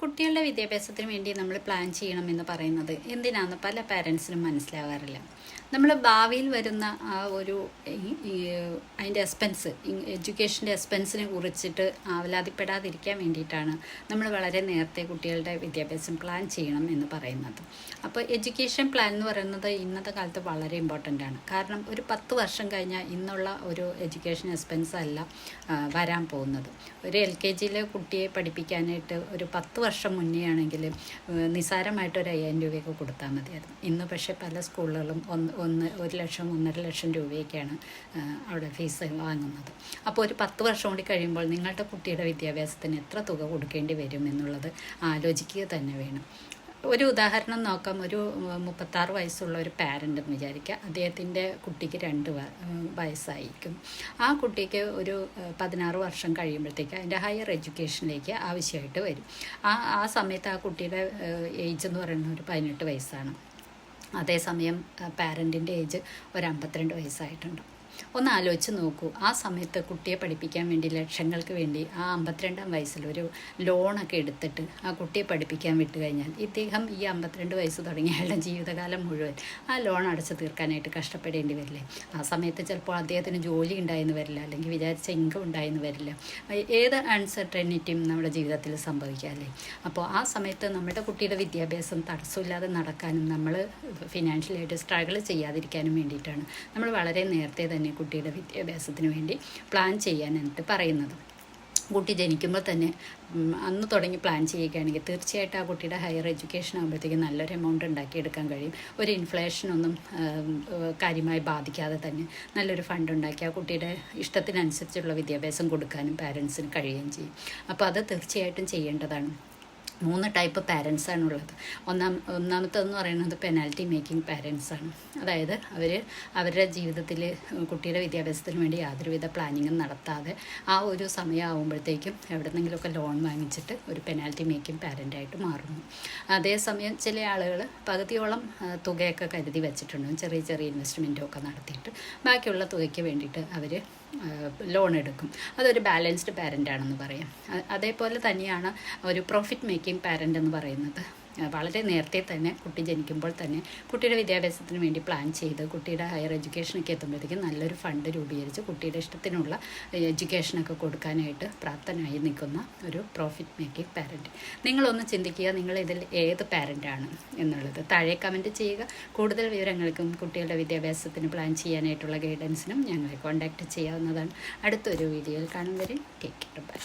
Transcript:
കുട്ടികളുടെ വിദ്യാഭ്യാസത്തിന് വേണ്ടി നമ്മൾ പ്ലാൻ ചെയ്യണമെന്ന് പറയുന്നത് എന്തിനാണെന്ന് പല പാരൻസിനും മനസ്സിലാകാറില്ല. നമ്മൾ ഭാവിയിൽ വരുന്ന ആ ഒരു അതിൻ്റെ എക്സ്പെൻസ്, എഡ്യൂക്കേഷൻ്റെ എക്സ്പെൻസിനെ കുറിച്ചിട്ട് ആവലാതിപ്പെടാതിരിക്കാൻ വേണ്ടിയിട്ടാണ് നമ്മൾ വളരെ നേരത്തെ കുട്ടികളുടെ വിദ്യാഭ്യാസം പ്ലാൻ ചെയ്യണം എന്ന് പറയുന്നത്. അപ്പോൾ എഡ്യൂക്കേഷൻ പ്ലാൻ എന്ന് പറയുന്നത് ഇന്നത്തെ കാലത്ത് വളരെ ഇമ്പോർട്ടൻ്റ് ആണ്. കാരണം ഒരു 10 വർഷം കഴിഞ്ഞാൽ ഇന്നുള്ള ഒരു എഡ്യൂക്കേഷൻ എക്സ്പെൻസ് അല്ല വരാൻ പോകുന്നത്. ഒരു LKGയിലെ കുട്ടിയെ പഠിപ്പിക്കാനായിട്ട് ഒരു 10 വർഷം മുന്നേ ആണെങ്കിൽ നിസ്സാരമായിട്ട് ഒരു 5000 രൂപയൊക്കെ കൊടുത്താൽ മതിയായിരുന്നു. ഇന്ന് പക്ഷേ പല സ്കൂളുകളും 1 ലക്ഷം 1.5 ലക്ഷം രൂപയൊക്കെയാണ് അവിടെ ഫീസ് വാങ്ങുന്നത്. അപ്പോൾ ഒരു 10 വർഷം കൂടി കഴിയുമ്പോൾ നിങ്ങളുടെ കുട്ടിയുടെ വിദ്യാഭ്യാസത്തിന് എത്ര തുക കൊടുക്കേണ്ടി വരും എന്നുള്ളത് ആലോചിക്കുക തന്നെ വേണം. ഒരു ഉദാഹരണം നോക്കാം. ഒരു 36 വയസ്സുള്ള ഒരു പാരൻ്റ് എന്ന് വിചാരിക്കുക. അദ്ദേഹത്തിൻ്റെ കുട്ടിക്ക് 2 വയസ്സായിരിക്കും. ആ കുട്ടിക്ക് ഒരു 16 വർഷം കഴിയുമ്പോഴത്തേക്ക് അതിൻ്റെ ഹയർ എഡ്യൂക്കേഷനിലേക്ക് ആവശ്യമായിട്ട് വരും. ആ സമയത്ത് ആ കുട്ടിയുടെ ഏജ് എന്ന് പറയുന്നത് ഒരു 18 വയസ്സാണ്. അതേസമയം പാരൻറ്റിൻ്റെ ഏജ് ഒരു 52 വയസ്സായിട്ടുണ്ട്. ഒന്ന് ആലോചിച്ച് നോക്കൂ. ആ സമയത്ത് കുട്ടിയെ പഠിപ്പിക്കാൻ വേണ്ടി ലക്ഷങ്ങൾക്ക് വേണ്ടി ആ 52-ാം വയസ്സിൽ ഒരു ലോണൊക്കെ എടുത്തിട്ട് ആ കുട്ടിയെ പഠിപ്പിക്കാൻ വിട്ട് കഴിഞ്ഞാൽ ഇദ്ദേഹം ഈ 52 വയസ്സ് തുടങ്ങിയ അയാളുടെ ജീവിതകാലം മുഴുവൻ ആ ലോൺ അടച്ചു തീർക്കാനായിട്ട് കഷ്ടപ്പെടേണ്ടി വരില്ലേ? ആ സമയത്ത് ചിലപ്പോൾ അദ്ദേഹത്തിന് ജോലി ഉണ്ടായെന്ന് വരില്ല, അല്ലെങ്കിൽ വിചാരിച്ച ഇൻകം ഉണ്ടായെന്ന് വരില്ല. ഏത് അൺസർട്ടനിറ്റിയും നമ്മുടെ ജീവിതത്തിൽ സംഭവിക്കാമല്ലേ? അപ്പോൾ ആ സമയത്ത് നമ്മുടെ കുട്ടിയുടെ വിദ്യാഭ്യാസം തടസ്സമില്ലാതെ നടക്കാനും നമ്മൾ ഫിനാൻഷ്യലായിട്ട് സ്ട്രഗിൾ ചെയ്യാതിരിക്കാനും വേണ്ടിയിട്ടാണ് നമ്മൾ വളരെ നേരത്തെ തന്നെ കുട്ടിയുടെ വിദ്യാഭ്യാസത്തിന് വേണ്ടി പ്ലാൻ ചെയ്യാനായിട്ട് പറയുന്നത്. കുട്ടി ജനിക്കുമ്പോൾ തന്നെ അന്ന് തുടങ്ങി പ്ലാൻ ചെയ്യുകയാണെങ്കിൽ തീർച്ചയായിട്ടും ആ കുട്ടിയുടെ ഹയർ എഡ്യൂക്കേഷൻ ആകുമ്പോഴത്തേക്കും നല്ലൊരു എമൗണ്ട് ഉണ്ടാക്കിയെടുക്കാൻ കഴിയും. ഒരു ഇൻഫ്ലേഷനൊന്നും കാര്യമായി ബാധിക്കാതെ തന്നെ നല്ലൊരു ഫണ്ട് ഉണ്ടാക്കി ആ കുട്ടിയുടെ ഇഷ്ടത്തിനനുസരിച്ചുള്ള വിദ്യാഭ്യാസം കൊടുക്കാനും പാരൻസിന് കഴിയുകയും ചെയ്യും. അപ്പോൾ അത് തീർച്ചയായിട്ടും ചെയ്യേണ്ടതാണ്. 3 ടൈപ്പ് പാരൻസാണുള്ളത്. ഒന്നാമത്തെന്ന് പറയുന്നത് പെനാൽറ്റി മേക്കിംഗ് പാരൻസാണ്. അതായത് അവരുടെ ജീവിതത്തിൽ കുട്ടിയുടെ വിദ്യാഭ്യാസത്തിന് വേണ്ടി യാതൊരുവിധ പ്ലാനിങ്ങും നടത്താതെ ആ ഒരു സമയമാകുമ്പോഴത്തേക്കും എവിടെന്നെങ്കിലുമൊക്കെ ലോൺ വാങ്ങിച്ചിട്ട് ഒരു പെനാൽറ്റി മേക്കിംഗ് പാരൻ്റായിട്ട് മാറുന്നു. അതേസമയം ചില ആളുകൾ പകുതിയോളം തുകയൊക്കെ കരുതി വെച്ചിട്ടുണ്ടാകും, ചെറിയ ചെറിയ ഇൻവെസ്റ്റ്മെൻറ്റൊക്കെ നടത്തിയിട്ട് ബാക്കിയുള്ള തുകയ്ക്ക് വേണ്ടിയിട്ട് അവർ ലോൺ എടുക്കും. അതൊരു ബാലൻസ്ഡ് പാരൻ്റാണെന്ന് പറയാം. അതേപോലെ തന്നെയാണ് ഒരു പ്രോഫിറ്റ് മേക്കിംഗ് പാരൻ്റ് എന്ന് പറയുന്നത്. വളരെ നേരത്തെ തന്നെ കുട്ടി ജനിക്കുമ്പോൾ തന്നെ കുട്ടിയുടെ വിദ്യാഭ്യാസത്തിന് വേണ്ടി പ്ലാൻ ചെയ്ത് കുട്ടിയുടെ ഹയർ എഡ്യൂക്കേഷനൊക്കെ എത്തുമ്പോഴത്തേക്കും നല്ലൊരു ഫണ്ട് രൂപീകരിച്ച് കുട്ടിയുടെ ഇഷ്ടത്തിനുള്ള എഡ്യൂക്കേഷനൊക്കെ കൊടുക്കാനായിട്ട് പ്രാപ്തനായി നിൽക്കുന്ന ഒരു പ്രോഫിറ്റ് മേക്കിംഗ് പാരൻ്റ്. നിങ്ങളൊന്ന് ചിന്തിക്കുക, നിങ്ങളിതിൽ ഏത് പാരൻ്റാണ് എന്നുള്ളത് താഴെ കമൻറ്റ് ചെയ്യുക. കൂടുതൽ വിവരങ്ങൾക്കും കുട്ടികളുടെ വിദ്യാഭ്യാസത്തിന് പ്ലാൻ ചെയ്യാനായിട്ടുള്ള ഗൈഡൻസിനും ഞങ്ങളെ കോൺടാക്റ്റ് ചെയ്യാവുന്നതാണ്. അടുത്തൊരു വീഡിയോയിൽ കാണും വരെ ടേക്ക് കെയർ, ബൈ.